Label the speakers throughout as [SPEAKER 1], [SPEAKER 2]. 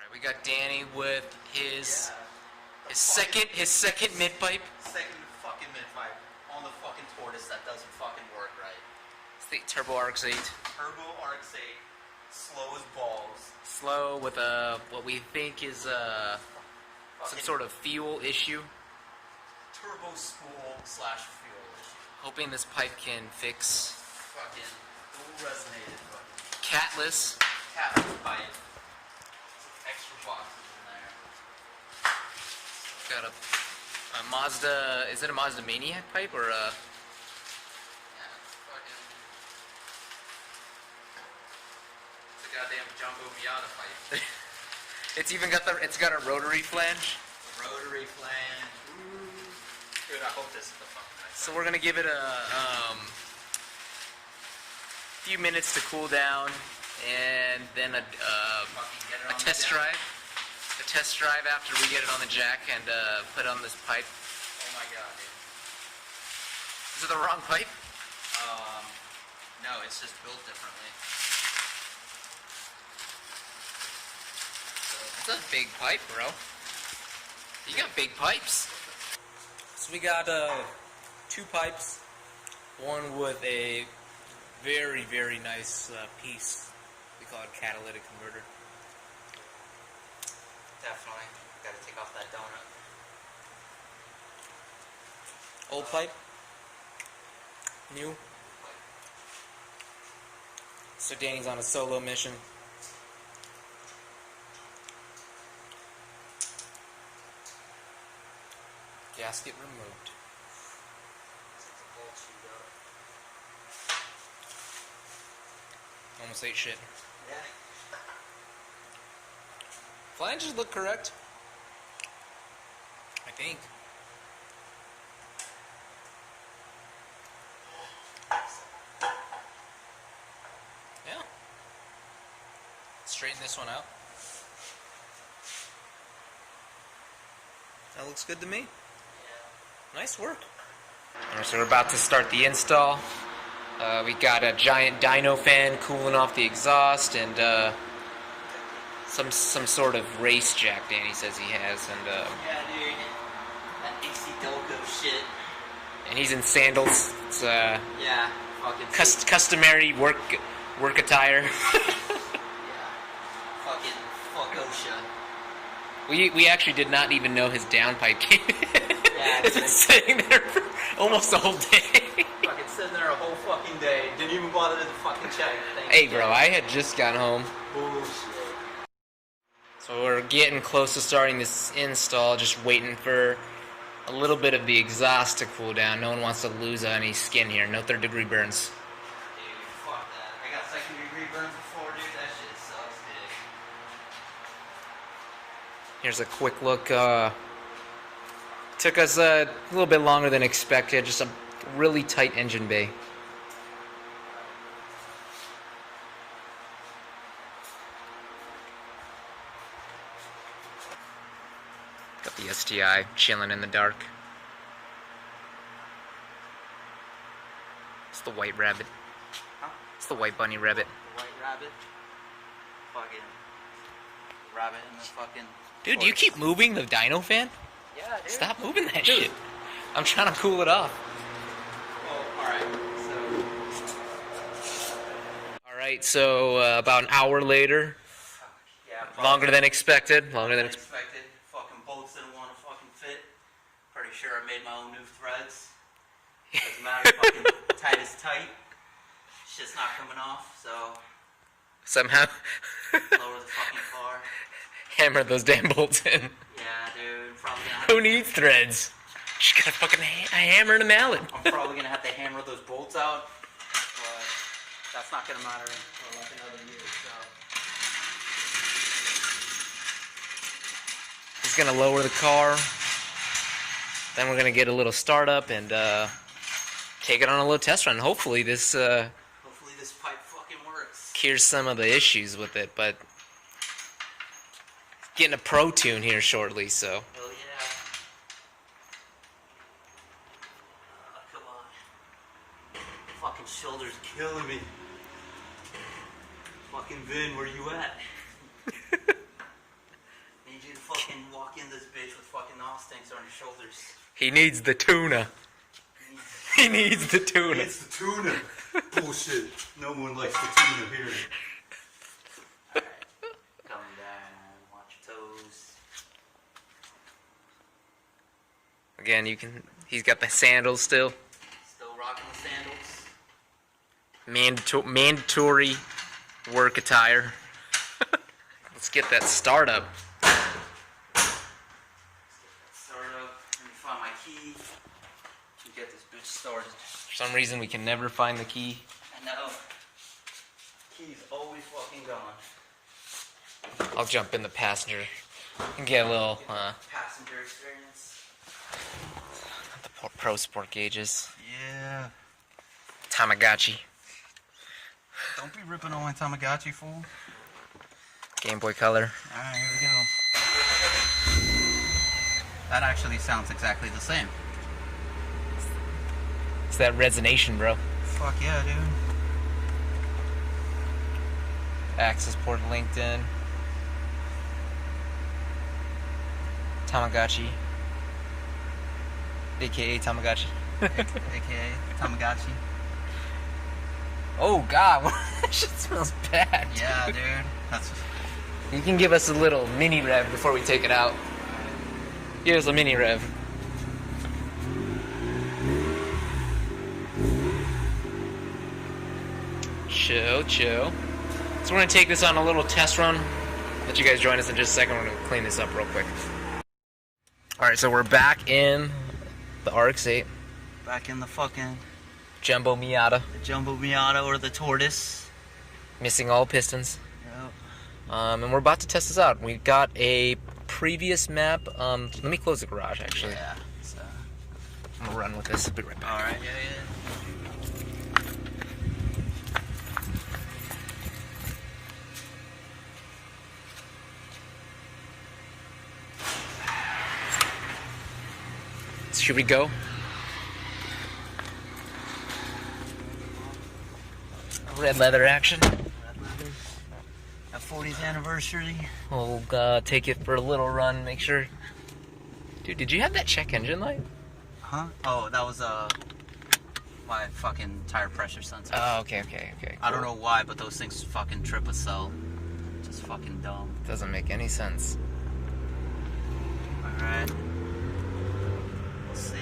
[SPEAKER 1] Alright, we got Danny with his second mid pipe.
[SPEAKER 2] Second fucking mid pipe on the fucking tortoise that doesn't fucking work right.
[SPEAKER 1] It's the Turbo RX-8.
[SPEAKER 2] Turbo RX-8, slow as balls.
[SPEAKER 1] Slow with what we think is some sort of fuel issue.
[SPEAKER 2] Turbo spool / fuel issue.
[SPEAKER 1] Hoping this pipe can fix.
[SPEAKER 2] Fucking dual resonated fucking.
[SPEAKER 1] Catless
[SPEAKER 2] Pipe. Some extra boxes in there.
[SPEAKER 1] Got a Mazda. Is it a Mazda Maniac pipe or a?
[SPEAKER 2] Yeah, it's fucking. It's a goddamn jumbo Miata pipe.
[SPEAKER 1] It's even got a rotary flange.
[SPEAKER 2] Rotary flange. Ooh. Dude, I hope this is the fucking nice.
[SPEAKER 1] So we're gonna give it a few minutes to cool down, and then a test drive. A test drive after we get it on the jack and put on this pipe.
[SPEAKER 2] Oh my god, dude.
[SPEAKER 1] Is it the wrong pipe?
[SPEAKER 2] No, it's just built differently.
[SPEAKER 1] It's a big pipe, bro. You got big pipes. So we got two pipes. One with a very, very nice piece. We call it a catalytic converter.
[SPEAKER 2] Definitely. Gotta take off that donut.
[SPEAKER 1] Old pipe. New. So Danny's on a solo mission. Gasket removed. Almost ate shit.
[SPEAKER 2] Yeah.
[SPEAKER 1] Flanges look correct. I think. Yeah. Straighten this one out. That looks good to me.
[SPEAKER 2] Yeah.
[SPEAKER 1] Nice work. Alright, so we're about to start the install. We got a giant dyno fan cooling off the exhaust, and some sort of race jack Danny says he has, and
[SPEAKER 2] yeah, dude, that AC Delco shit.
[SPEAKER 1] And he's in sandals. It's
[SPEAKER 2] yeah, fucking
[SPEAKER 1] customary work attire.
[SPEAKER 2] Yeah, fucking fuck OSHA.
[SPEAKER 1] We actually did not even know his downpipe came in.
[SPEAKER 2] Yeah,
[SPEAKER 1] it's been sitting there for almost the whole day.
[SPEAKER 2] Fucking sitting there a whole fucking day. Didn't even bother to fucking check.
[SPEAKER 1] Hey, bro, I had just gotten home.
[SPEAKER 2] Bullshit.
[SPEAKER 1] So we're getting close to starting this install, just waiting for a little bit of the exhaust to cool down. No one wants to lose any skin here. No third-degree burns.
[SPEAKER 2] Dude, fuck that. I got second-degree burns before, dude. That shit sucks, dude.
[SPEAKER 1] Here's a quick look. Took us a little bit longer than expected. Just a really tight engine bay. Got the STI chilling in the dark. It's the white rabbit.
[SPEAKER 2] Huh?
[SPEAKER 1] It's the white bunny rabbit.
[SPEAKER 2] The white rabbit. Fucking rabbit in the fucking...
[SPEAKER 1] Dude, do you keep moving the dyno fan?
[SPEAKER 2] Yeah, dude.
[SPEAKER 1] Stop moving that shit. I'm trying to cool it off.
[SPEAKER 2] Well,
[SPEAKER 1] Alright, so about an hour later.
[SPEAKER 2] Yeah,
[SPEAKER 1] Longer than expected. Longer than
[SPEAKER 2] expected. Fucking bolts didn't want to fucking fit. Pretty sure I made my own new threads. Doesn't matter, fucking tight is tight. Shit's not coming off, so...
[SPEAKER 1] Somehow
[SPEAKER 2] lower the fucking car.
[SPEAKER 1] hammer those damn bolts in.
[SPEAKER 2] Yeah, dude. Probably gonna have
[SPEAKER 1] Who needs threads? Just gotta fucking hammer and a mallet.
[SPEAKER 2] I'm probably gonna have to hammer those bolts out, but that's not gonna matter for like another year. So
[SPEAKER 1] He's gonna lower the car. Then we're gonna get a little startup and take it on a little test run. Hopefully this
[SPEAKER 2] hopefully this pipe fucking works.
[SPEAKER 1] cures some of the issues with it, but getting a pro tune here shortly, so.
[SPEAKER 2] Hell yeah. Come on. Fucking shoulder's killing me. Fucking Vin, where you at? shoulders.
[SPEAKER 1] He needs the tuna. He needs the tuna.
[SPEAKER 2] It's the tuna. Bullshit. No one likes the tuna here. Alright. Come down. Watch your toes.
[SPEAKER 1] Again, he's got the sandals still.
[SPEAKER 2] Still rocking the sandals.
[SPEAKER 1] Mandatory work attire. Let's get that start up.
[SPEAKER 2] Let me find my key. And get this bitch started.
[SPEAKER 1] For some reason, we can never find the key.
[SPEAKER 2] I know. Key's always fucking gone.
[SPEAKER 1] I'll jump in the passenger and get a little
[SPEAKER 2] passenger experience.
[SPEAKER 1] the pro sport gauges.
[SPEAKER 2] Yeah.
[SPEAKER 1] Tamagotchi.
[SPEAKER 2] Don't be ripping on my Tamagotchi, fool.
[SPEAKER 1] Game Boy Color.
[SPEAKER 2] Alright, here we go. That actually sounds exactly the same.
[SPEAKER 1] It's that resonation, bro.
[SPEAKER 2] Fuck yeah, dude.
[SPEAKER 1] Access port linked in. Tamagotchi. AKA Tamagotchi.
[SPEAKER 2] AKA Tamagotchi.
[SPEAKER 1] Oh god, that shit smells bad.
[SPEAKER 2] Yeah, dude. That's.
[SPEAKER 1] You can give us a little mini rev before we take it out. Here's a mini rev. Chill. So we're gonna take this on a little test run. Let you guys join us in just a second. We're gonna clean this up real quick. Alright, so we're back in the RX-8.
[SPEAKER 2] Back in the fucking
[SPEAKER 1] Jumbo Miata.
[SPEAKER 2] the Jumbo Miata or the Tortoise.
[SPEAKER 1] Missing all pistons.
[SPEAKER 2] Yep.
[SPEAKER 1] And we're about to test this out. We've got a previous map. Let me close the garage, actually.
[SPEAKER 2] Yeah. So.
[SPEAKER 1] I'm gonna run with this. I'll be right back.
[SPEAKER 2] Alright, yeah.
[SPEAKER 1] Should we go? Red leather action.
[SPEAKER 2] A 40th anniversary.
[SPEAKER 1] We'll take it for a little run. Make sure. Dude, did you have that check engine light?
[SPEAKER 2] Huh? Oh, that was my fucking tire pressure sensor.
[SPEAKER 1] Oh, okay. Cool.
[SPEAKER 2] I don't know why, but those things fucking trip a cell. Just fucking dumb.
[SPEAKER 1] Doesn't make any sense.
[SPEAKER 2] Alright. Let's see.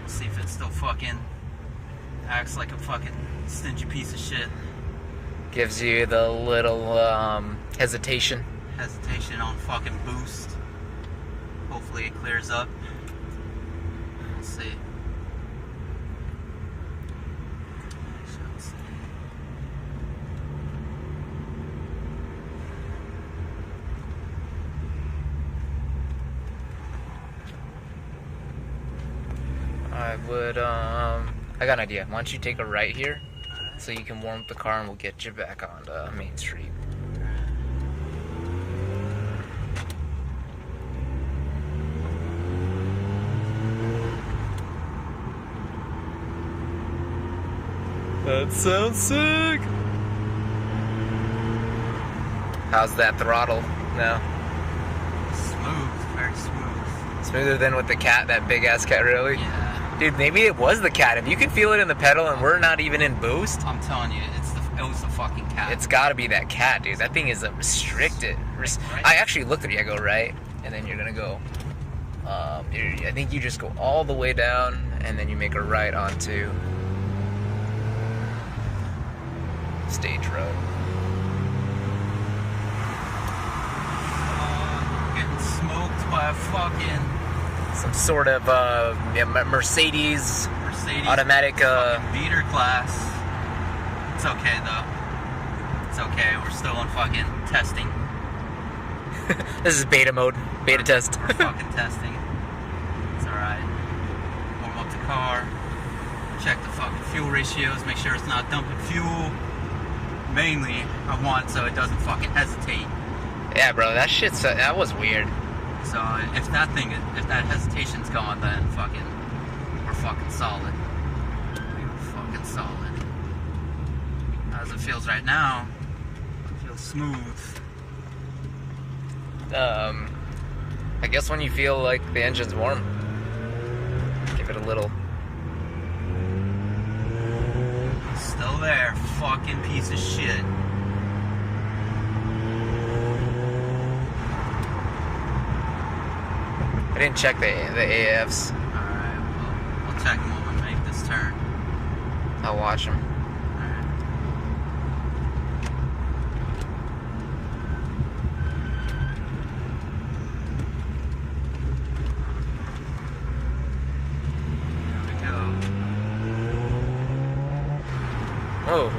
[SPEAKER 2] See if it still fucking acts like a fucking stingy piece of shit.
[SPEAKER 1] Gives you the little hesitation.
[SPEAKER 2] Hesitation on fucking boost. Hopefully it clears up. Let's see. Shall see.
[SPEAKER 1] I would, I got an idea. Why don't you take a right here so you can warm up the car and we'll get you back on Main Street. That sounds sick! How's that throttle now?
[SPEAKER 2] Smooth, very smooth.
[SPEAKER 1] Smoother than with the cat, that big ass cat, really?
[SPEAKER 2] Yeah.
[SPEAKER 1] Dude, maybe it was the cat. If you can feel it in the pedal and we're not even in boost,
[SPEAKER 2] I'm telling you, it was the fucking cat.
[SPEAKER 1] it's gotta be that cat, dude. That thing is restricted. I actually looked at you, I go right, and then you're gonna go, I think you just go all the way down, and then you make a right onto Stage Road.
[SPEAKER 2] Getting smoked by a fucking
[SPEAKER 1] Some sort of Mercedes automatic.
[SPEAKER 2] fucking beater class. It's okay though. It's okay. We're still on fucking testing.
[SPEAKER 1] This is beta mode, beta test.
[SPEAKER 2] We're fucking testing. It's alright. Warm up the car. Check the fucking fuel ratios. Make sure it's not dumping fuel. Mainly, I want so it doesn't fucking hesitate.
[SPEAKER 1] Yeah, bro, that was weird.
[SPEAKER 2] So if that hesitation's gone, then we're fucking solid. We're fucking solid. As it feels right now, it feels smooth.
[SPEAKER 1] I guess when you feel like the engine's warm, give it a little.
[SPEAKER 2] Still there, fucking piece of shit.
[SPEAKER 1] I didn't check the AFs.
[SPEAKER 2] Alright, we'll check them when we make this turn.
[SPEAKER 1] I'll watch them. Oh.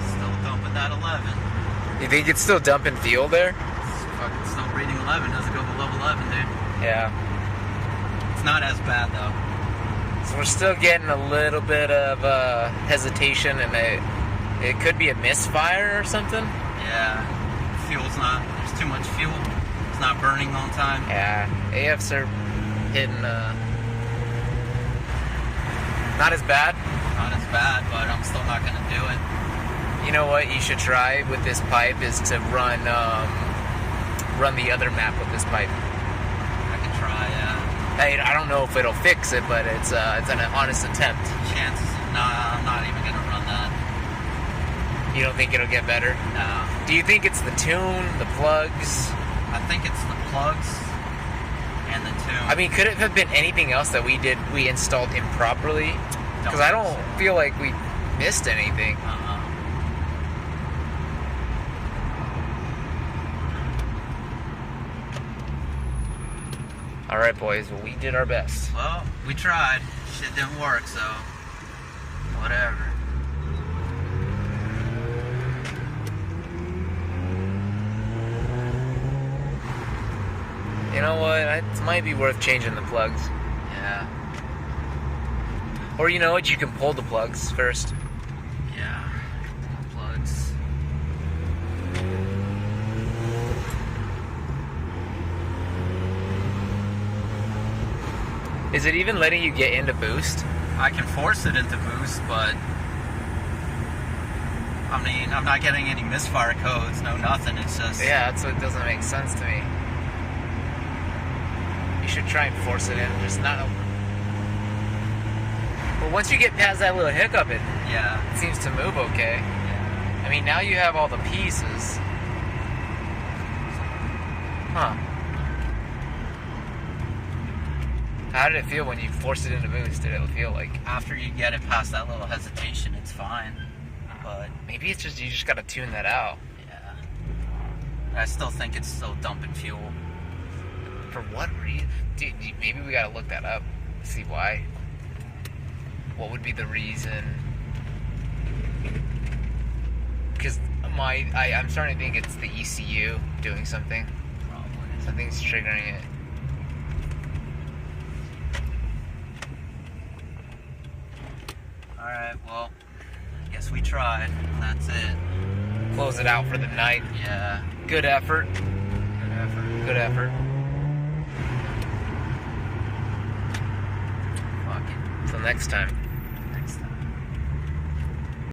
[SPEAKER 2] Still dumping that 11.
[SPEAKER 1] You think it's still dumping fuel there?
[SPEAKER 2] It's fucking still reading 11. Doesn't go below 11, dude.
[SPEAKER 1] Yeah.
[SPEAKER 2] It's not as bad, though.
[SPEAKER 1] So we're still getting a little bit of hesitation, and it could be a misfire or something.
[SPEAKER 2] Yeah. Fuel's not... There's too much fuel. It's not burning on time.
[SPEAKER 1] Yeah. AFs are hitting... Not as bad.
[SPEAKER 2] Not as bad, but I'm still not going to do it.
[SPEAKER 1] You know what you should try with this pipe is to run the other map with this pipe.
[SPEAKER 2] I can try, yeah.
[SPEAKER 1] I don't know if it'll fix it, but it's an honest attempt.
[SPEAKER 2] Chances, nah, I'm not even going to run that.
[SPEAKER 1] You don't think it'll get better?
[SPEAKER 2] No.
[SPEAKER 1] Do you think it's the tune, the plugs?
[SPEAKER 2] I think it's the plugs and the tune.
[SPEAKER 1] I mean, could it have been anything else that we installed improperly? Because I don't feel like we missed anything. Alright, boys, well, we did our best.
[SPEAKER 2] Well, we tried. Shit didn't work, so whatever.
[SPEAKER 1] You know what? It might be worth changing the plugs.
[SPEAKER 2] Yeah.
[SPEAKER 1] Or you know what? You can pull the plugs first.
[SPEAKER 2] Yeah. Plugs.
[SPEAKER 1] Is it even letting you get into boost?
[SPEAKER 2] I can force it into boost, but I mean, I'm not getting any misfire codes, no nothing. It's just...
[SPEAKER 1] Yeah, that's what doesn't make sense to me. You should try and force it in, just not open. Well, once you get past that little hiccup, it seems to move okay.
[SPEAKER 2] Yeah.
[SPEAKER 1] I mean, now you have all the pieces. Huh. How did it feel when you forced it into boost? Did it feel like...
[SPEAKER 2] After you get it past that little hesitation, it's fine. But
[SPEAKER 1] maybe it's just, you just gotta tune that out.
[SPEAKER 2] yeah. I still think it's still dumping fuel.
[SPEAKER 1] For what reason? Dude, maybe we gotta look that up. See why. What would be the reason? Because I'm starting to think it's the ECU doing something.
[SPEAKER 2] Probably.
[SPEAKER 1] Something's triggering it.
[SPEAKER 2] Alright, well, I guess we tried. That's it.
[SPEAKER 1] Close it out for the night.
[SPEAKER 2] Yeah.
[SPEAKER 1] Good effort.
[SPEAKER 2] Good effort.
[SPEAKER 1] Good effort.
[SPEAKER 2] Fuck it.
[SPEAKER 1] Till next time.